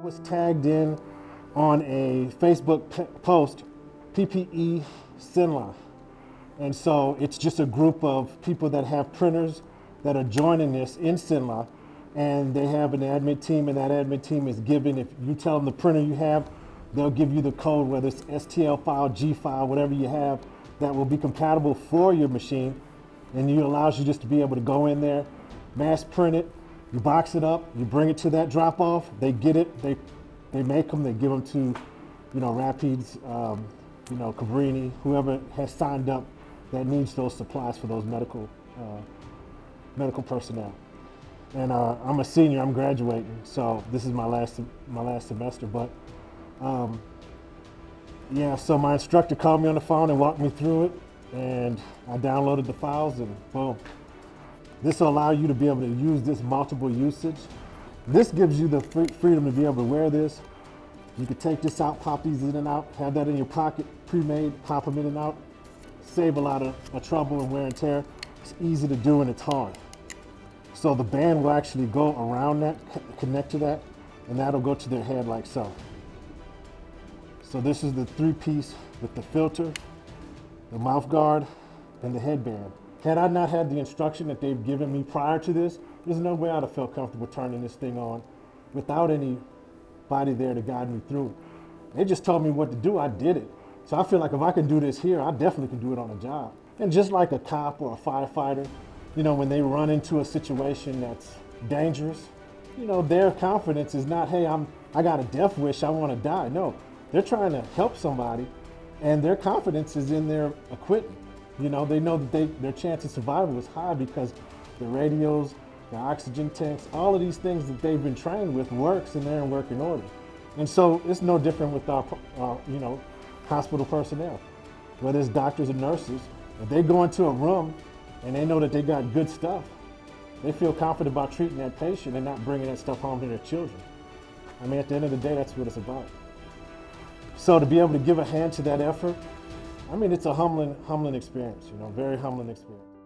Was tagged in on a Facebook post, PPE Cenla. And so it's just a group of people that have printers that are joining this in Cenla, and they have an admin team, and that admin team is giving, if you tell them the printer you have, they'll give you the code, whether it's STL file, G file, whatever you have, that will be compatible for your machine, and it allows you just to be able to go in there, mass print it, you box it up, you bring it to that drop off, they get it, they make them, they give them to, Rapids, Cabrini, whoever has signed up that needs those supplies for those medical personnel. And I'm a senior, I'm graduating, so this is my last semester. But yeah, so my instructor called me on the phone and walked me through it, and I downloaded the files, and boom. This will allow you to be able to use this multiple usage. This gives you the freedom to be able to wear this. You can take this out, pop these in and out, have that in your pocket, pre-made, pop them in and out. Save a lot of trouble and wear and tear. It's easy to do and it's hard. So the band will actually go around that, connect to that, and that'll go to their head like so. So this is the 3-piece with the filter, the mouth guard, and the headband. Had I not had the instruction that they've given me prior to this, there's no way I'd have felt comfortable turning this thing on without anybody there to guide me through it. They just told me what to do, I did it. So I feel like if I can do this here, I definitely can do it on a job. And just like a cop or a firefighter, when they run into a situation that's dangerous, their confidence is not, hey, I got a death wish, I want to die. No, they're trying to help somebody, and their confidence is in their equipment. They know that their chance of survival is high because the radios, the oxygen tanks, all of these things that they've been trained with works, and they're in working order. And so it's no different with our hospital personnel, whether it's doctors or nurses. If they go into a room and they know that they got good stuff, they feel confident about treating that patient and not bringing that stuff home to their children. I mean, at the end of the day, that's what it's about. So to be able to give a hand to that effort, I mean, it's a humbling experience, very humbling experience.